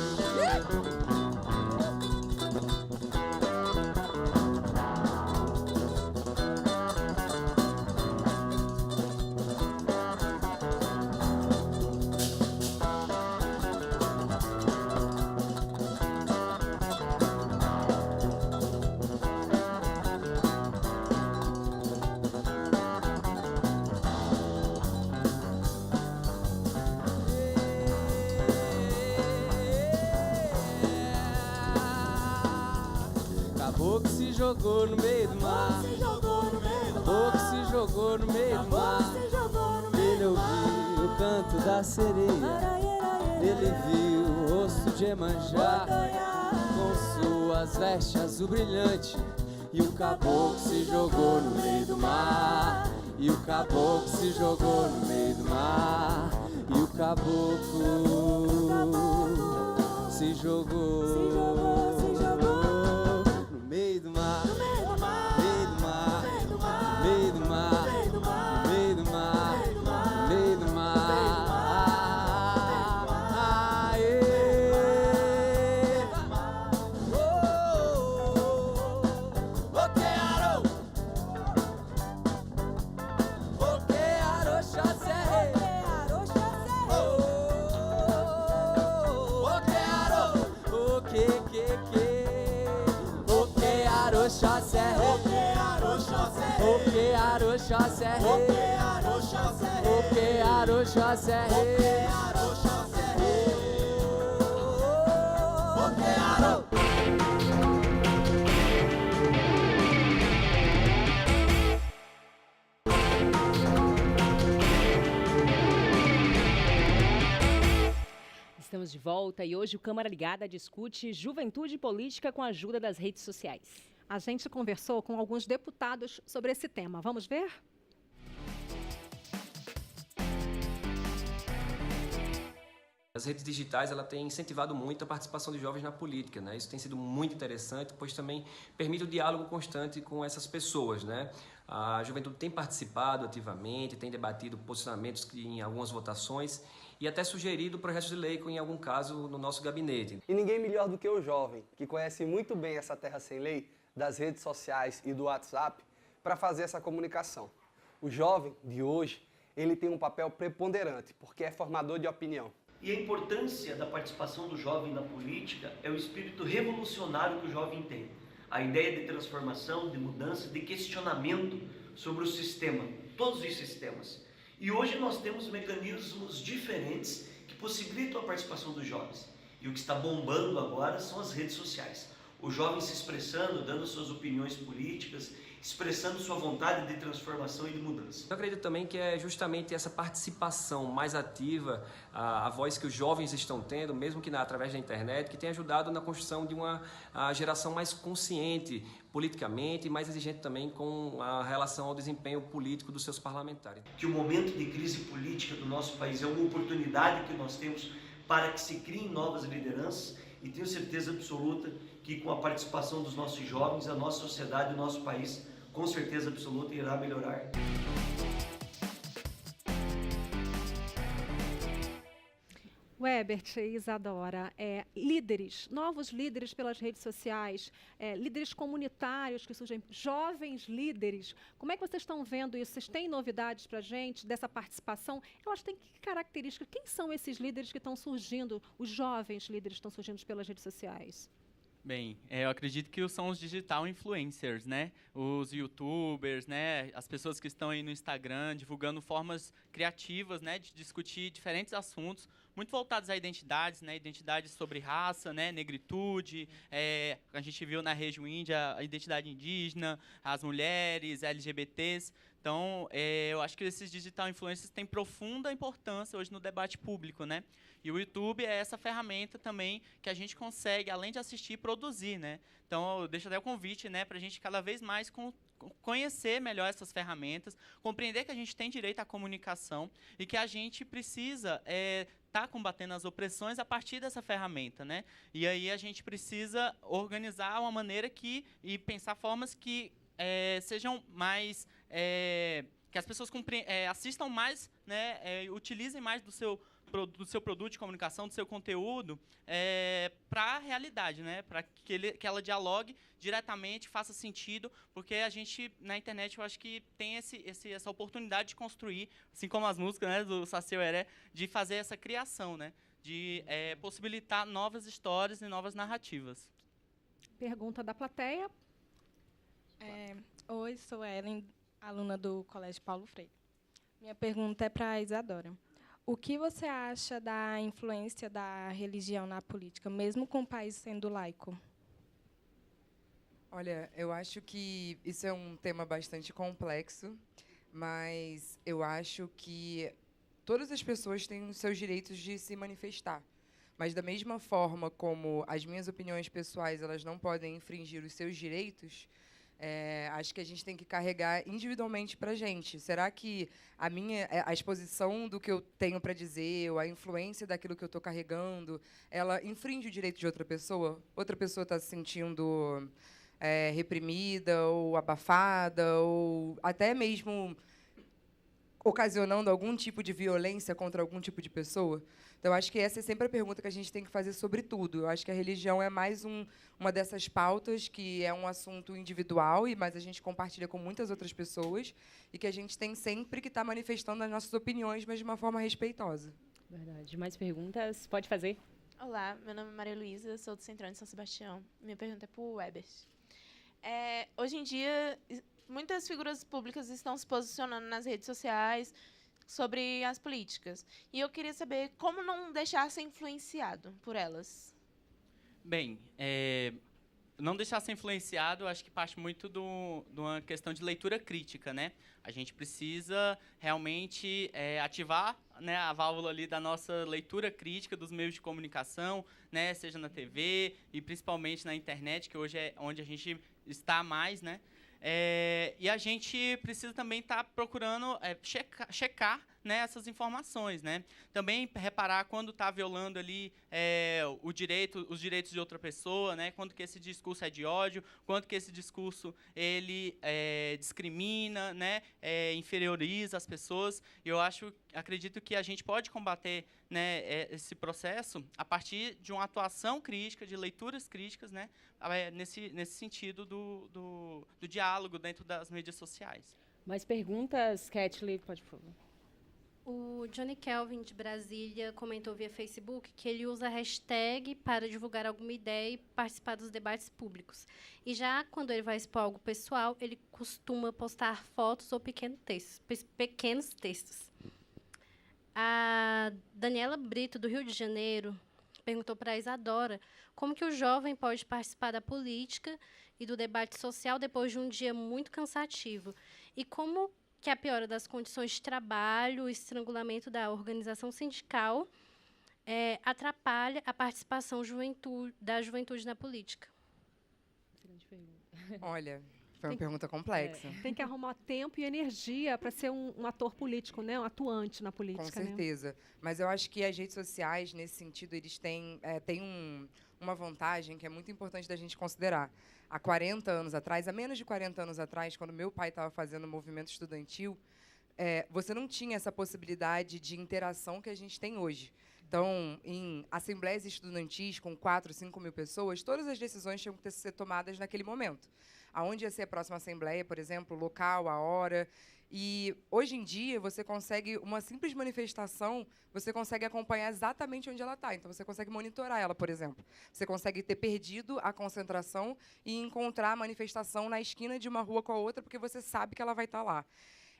Caboclo se jogou no meio do mar. Caboclo se jogou no meio do mar. Ele ouviu o canto da sereia. Ele viu o rosto de Iemanjá com suas vestes azul brilhante. E o caboclo se jogou no meio do mar. E o caboclo se jogou no meio do mar. E o caboclo se jogou no meio do mar, meio do mar, meio do mar, meio do mar, meio do mar. Oxóssi é rei, Oxóssi é rei, Oxóssi é rei. Estamos de volta e hoje o Câmara Ligada discute juventude e política com a ajuda das redes sociais. A gente conversou com alguns deputados sobre esse tema. Vamos ver? As redes digitais ela tem incentivado muito a participação de jovens na política, né? Isso tem sido muito interessante, pois também permite o diálogo constante com essas pessoas, né? A juventude tem participado ativamente, tem debatido posicionamentos em algumas votações e até sugerido projetos de lei, em algum caso, no nosso gabinete. E ninguém melhor do que o jovem, que conhece muito bem essa terra sem lei, das redes sociais e do WhatsApp, para fazer essa comunicação. O jovem de hoje, ele tem um papel preponderante, porque é formador de opinião. E a importância da participação do jovem na política é o espírito revolucionário que o jovem tem. A ideia de transformação, de mudança, de questionamento sobre o sistema, todos os sistemas. E hoje nós temos mecanismos diferentes que possibilitam a participação dos jovens. E o que está bombando agora são as redes sociais. O jovem se expressando, dando suas opiniões políticas, expressando sua vontade de transformação e de mudança. Eu acredito também que é justamente essa participação mais ativa, a voz que os jovens estão tendo, mesmo que através da internet, que tem ajudado na construção de uma geração mais consciente politicamente e mais exigente também com a relação ao desempenho político dos seus parlamentares. Que o momento de crise política do nosso país é uma oportunidade que nós temos para que se criem novas lideranças e tenho certeza absoluta que com a participação dos nossos jovens, a nossa sociedade, o nosso país, com certeza absoluta, irá melhorar. Webert e Isadora, líderes, novos líderes pelas redes sociais, líderes comunitários que surgem, jovens líderes. Como é que vocês estão vendo isso? Vocês têm novidades para a gente dessa participação? Elas têm que características? Quem são esses líderes que estão surgindo, os jovens líderes que estão surgindo pelas redes sociais? Bem, eu acredito que são os digital influencers, né? Os youtubers, né? As pessoas que estão aí no Instagram divulgando formas criativas, né? De discutir diferentes assuntos, muito voltados a identidades, né? Identidades sobre raça, né? Negritude, a gente viu na região índia a identidade indígena, as mulheres, LGBTs. Então, eu acho que esses digital influencers têm profunda importância hoje no debate público, né? E o YouTube é essa ferramenta também que a gente consegue, além de assistir, produzir, né? Então, eu deixo até o convite, né, para a gente cada vez mais conhecer melhor essas ferramentas, compreender que a gente tem direito à comunicação e que a gente precisa estar combatendo as opressões a partir dessa ferramenta, né? E aí a gente precisa organizar uma maneira e pensar formas que sejam mais... que as pessoas assistam mais, né, utilizem mais do seu produto de comunicação, do seu conteúdo, para a realidade, né? Para que ela dialogue diretamente, faça sentido, porque a gente, na internet, eu acho que tem essa oportunidade de construir, assim como as músicas, né, do Saci Oeré, de fazer essa criação, né? De possibilitar novas histórias e novas narrativas. Pergunta da plateia. Oi, sou Ellen, aluna do Colégio Paulo Freire. Minha pergunta é para a Isadora. O que você acha da influência da religião na política, mesmo com o país sendo laico? Olha, eu acho que isso é um tema bastante complexo, mas eu acho que todas as pessoas têm os seus direitos de se manifestar. Mas, da mesma forma como as minhas opiniões pessoais elas não podem infringir os seus direitos, acho que a gente tem que carregar individualmente para a gente. Será que a exposição do que eu tenho para dizer, ou a influência daquilo que eu estou carregando, ela infringe o direito de outra pessoa? Outra pessoa está se sentindo reprimida, ou abafada, ou até mesmo ocasionando algum tipo de violência contra algum tipo de pessoa? Então, acho que essa é sempre a pergunta que a gente tem que fazer sobre tudo. Eu acho que a religião é mais uma dessas pautas que é um assunto individual, mas a gente compartilha com muitas outras pessoas e que a gente tem sempre que estar manifestando as nossas opiniões, mas de uma forma respeitosa. Verdade. Mais perguntas? Pode fazer. Olá, meu nome é Maria Luísa, sou do Centrão de São Sebastião. Minha pergunta é para o Weber. Hoje em dia, muitas figuras públicas estão se posicionando nas redes sociais sobre as políticas. E eu queria saber como não deixar ser influenciado por elas. Bem, não deixar ser influenciado, acho que parte muito de uma questão de leitura crítica, né? A gente precisa realmente ativar, né, a válvula ali da nossa leitura crítica dos meios de comunicação, né, seja na TV e principalmente na internet, que hoje é onde a gente está mais, né? E a gente precisa também estar procurando checar, né, essas informações, né? Também reparar quando está violando ali os direitos de outra pessoa, né? Quando que esse discurso é de ódio, quando que esse discurso ele discrimina, né? Inferioriza as pessoas. E eu acredito que a gente pode combater, né, esse processo a partir de uma atuação crítica, de leituras críticas, né? Nesse sentido do diálogo dentro das mídias sociais. Mais perguntas, Kathleen? Pode, por favor. O Johnny Kelvin, de Brasília, comentou via Facebook que ele usa hashtag para divulgar alguma ideia e participar dos debates públicos. E já quando ele vai expor algo pessoal, ele costuma postar fotos ou pequenos textos. A Daniela Brito, do Rio de Janeiro, perguntou para a Isadora como que o jovem pode participar da política e do debate social depois de um dia muito cansativo. E como que a piora das condições de trabalho, o estrangulamento da organização sindical atrapalha a participação da juventude na política. Olha, foi uma pergunta complexa. Tem que arrumar tempo e energia para ser um ator político, né? Um atuante na política. Com certeza. Né? Mas eu acho que as redes sociais, nesse sentido, eles têm uma vantagem que é muito importante da gente considerar. Há 40 anos atrás, há menos de 40 anos atrás, quando meu pai estava fazendo o movimento estudantil, você não tinha essa possibilidade de interação que a gente tem hoje. Então, em assembleias estudantis com 4, 5 mil pessoas, todas as decisões tinham que ser tomadas naquele momento. Aonde ia ser a próxima assembleia, por exemplo, o local, a hora. E, hoje em dia, você consegue, uma simples manifestação, você consegue acompanhar exatamente onde ela está. Então, você consegue monitorar ela, por exemplo. Você consegue ter perdido a concentração e encontrar a manifestação na esquina de uma rua com a outra, porque você sabe que ela vai estar lá.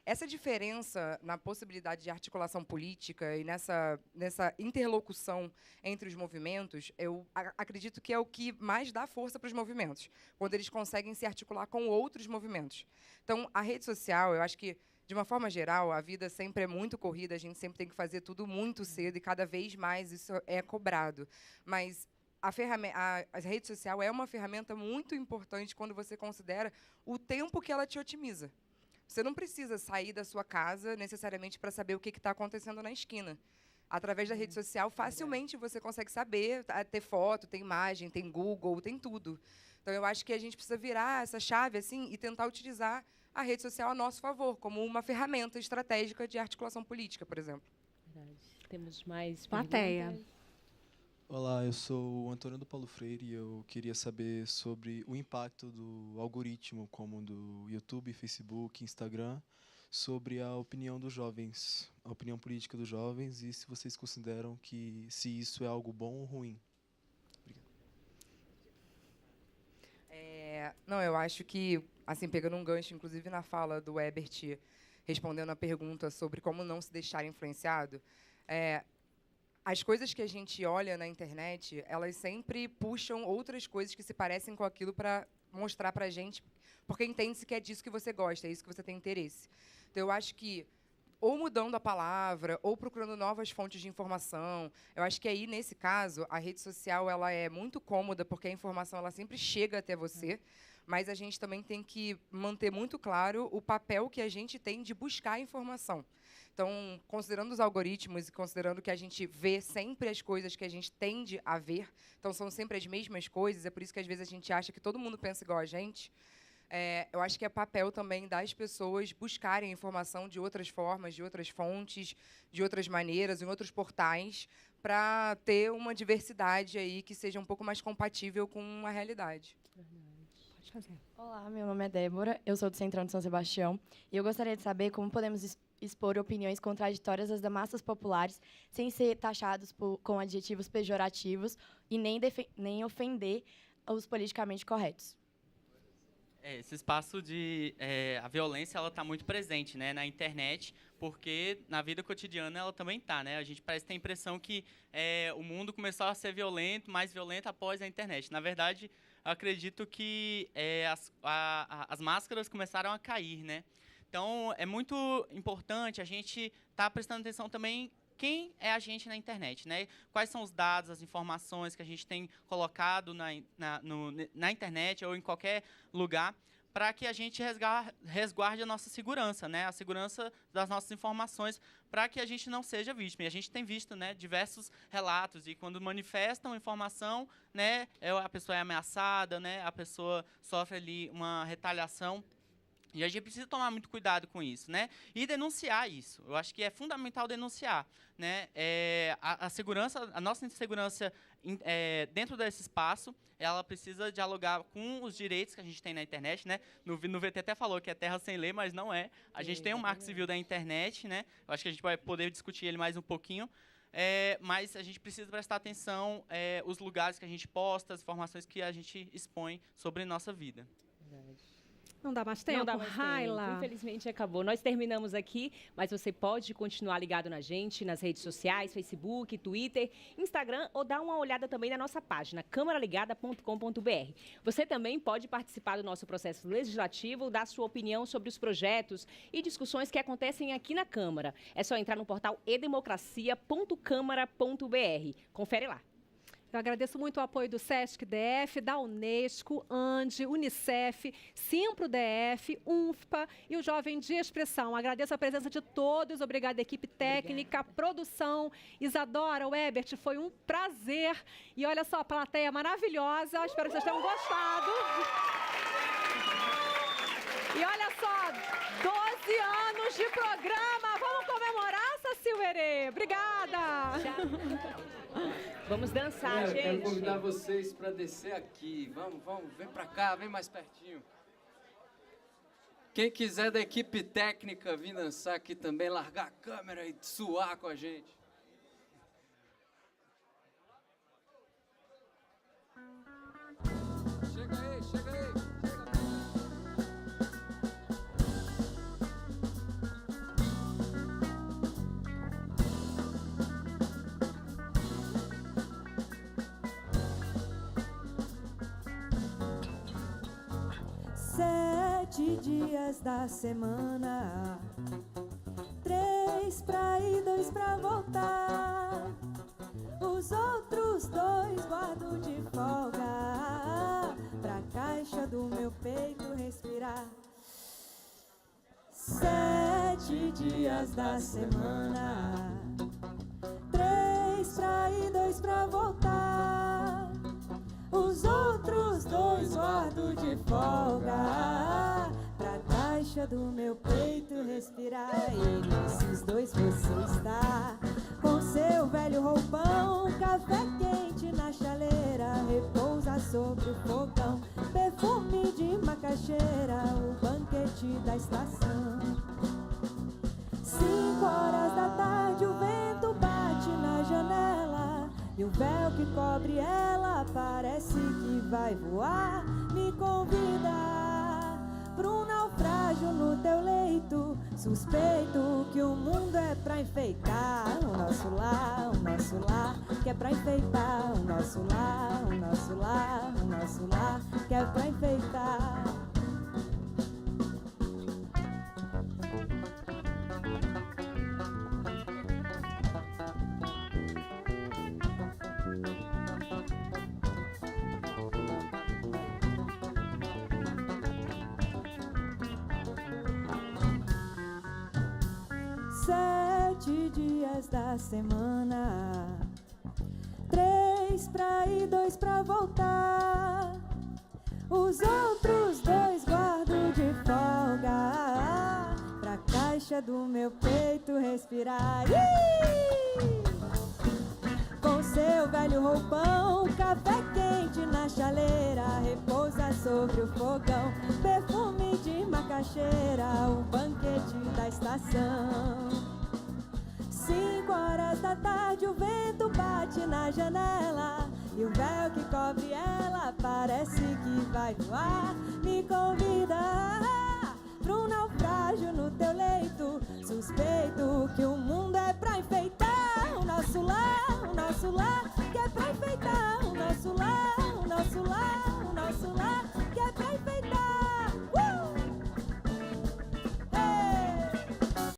Essa diferença na possibilidade de articulação política e nessa interlocução entre os movimentos, eu acredito que é o que mais dá força para os movimentos, quando eles conseguem se articular com outros movimentos. Então, a rede social, eu acho que, de uma forma geral, a vida sempre é muito corrida, a gente sempre tem que fazer tudo muito cedo e cada vez mais isso é cobrado. Mas a rede social é uma ferramenta muito importante quando você considera o tempo que ela te otimiza. Você não precisa sair da sua casa necessariamente para saber o que está acontecendo na esquina. Através da rede social, facilmente você consegue saber, ter foto, tem imagem, tem Google, tem tudo. Então, eu acho que a gente precisa virar essa chave assim, e tentar utilizar a rede social a nosso favor, como uma ferramenta estratégica de articulação política, por exemplo. Verdade. Temos mais plateia. perguntas? Olá, eu sou o Antônio do Paulo Freire e eu queria saber sobre o impacto do algoritmo, como do YouTube, Facebook, Instagram, sobre a opinião dos jovens, a opinião política dos jovens, e se vocês consideram que se isso é algo bom ou ruim. Obrigado. Não, eu acho que, assim, pegando um gancho, inclusive na fala do Ebert, respondendo a pergunta sobre como não se deixar influenciado, as coisas que a gente olha na internet, elas sempre puxam outras coisas que se parecem com aquilo para mostrar para a gente, porque entende-se que é disso que você gosta, é isso que você tem interesse. Então, eu acho que, ou mudando a palavra, ou procurando novas fontes de informação, eu acho que aí, nesse caso, a rede social ela é muito cômoda, porque a informação ela sempre chega até você, mas a gente também tem que manter muito claro o papel que a gente tem de buscar informação. Então, considerando os algoritmos e considerando que a gente vê sempre as coisas que a gente tende a ver, então são sempre as mesmas coisas, é por isso que às vezes a gente acha que todo mundo pensa igual a gente, eu acho que é papel também das pessoas buscarem informação de outras formas, de outras fontes, de outras maneiras, em outros portais, para ter uma diversidade aí que seja um pouco mais compatível com a realidade. Pode fazer. Olá, meu nome é Débora, eu sou do Centrão de São Sebastião, e eu gostaria de saber como podemos expor opiniões contraditórias das massas populares sem ser taxados com adjetivos pejorativos e nem ofender os politicamente corretos. Esse espaço de a violência ela está muito presente, né, na internet, porque na vida cotidiana ela também está, né? A gente parece ter a impressão que o mundo começou a ser violento, mais violento após a internet. Na verdade, eu acredito que as máscaras começaram a cair, né? Então, é muito importante a gente estar prestando atenção também quem é a gente na internet, né? Quais são os dados, as informações que a gente tem colocado na internet ou em qualquer lugar para que a gente resguarde a nossa segurança, né? A segurança das nossas informações, para que a gente não seja vítima. E a gente tem visto, né, diversos relatos, e quando manifestam informação, né, a pessoa é ameaçada, né, a pessoa sofre ali uma retaliação. E a gente precisa tomar muito cuidado com isso, né? E denunciar isso. Eu acho que é fundamental denunciar, né? A segurança, a nossa segurança dentro desse espaço, ela precisa dialogar com os direitos que a gente tem na internet, né? No VT até falou que é terra sem lei, mas não é. A gente tem um Marco Civil da internet, né? Eu acho que a gente vai poder discutir ele mais um pouquinho. Mas a gente precisa prestar atenção os lugares que a gente posta, as informações que a gente expõe sobre nossa vida. Não dá mais tempo, Não dá mais tempo. Infelizmente acabou. Nós terminamos aqui, mas você pode continuar ligado na gente, nas redes sociais, Facebook, Twitter, Instagram, ou dar uma olhada também na nossa página, camaraligada.com.br. Você também pode participar do nosso processo legislativo, dar sua opinião sobre os projetos e discussões que acontecem aqui na Câmara. É só entrar no portal edemocracia.câmara.br. Confere lá. Eu agradeço muito o apoio do Sesc DF, da Unesco, ANDE, Unicef, Simpro DF, UNFPA e o Jovem de Expressão. Agradeço a presença de todos, obrigada equipe técnica, produção. Isadora, Webert, foi um prazer. E olha só, a plateia maravilhosa, espero que vocês tenham gostado. E olha só, 12 anos de programa, vamos comemorar, Saci Uerê. Obrigada. Vamos dançar, Eu gente. quero convidar vocês para descer aqui. Vamos, vem para cá, vem mais pertinho. Quem quiser da equipe técnica vir dançar aqui também, largar a câmera e suar com a gente. Chega aí, chega aí. Sete dias da semana, 3 pra ir, 2 pra voltar. Os outros 2 guardo de folga, pra caixa do meu peito respirar. 7 dias da semana, 3 pra ir, 2 pra voltar. Os outros 2 guardo de folga, pra caixa do meu peito respirar. E nesses 2 você está, com seu velho roupão, café quente na chaleira, repousa sobre o fogão, perfume de macaxeira, o banquete da estação. 5 horas da tarde o vento bate na janela, e o véu que cobre ela parece que vai voar. Me convida pro naufrágio no teu leito, suspeito que o mundo é pra enfeitar o nosso lar, que é pra enfeitar o nosso lar, o nosso lar, que é pra enfeitar. Sete dias da semana, 3 pra ir, 2 pra voltar. Os outros 2 guardo de folga, pra caixa do meu peito respirar. Com seu velho roupão, café quente na chaleira, repousa sobre o fogão, perfume de macaxeira, o banquete da estação. 5 horas da tarde o vento bate na janela, e o véu que cobre ela parece que vai voar. Me convida pro naufrágio no teu leito, suspeito que o mundo é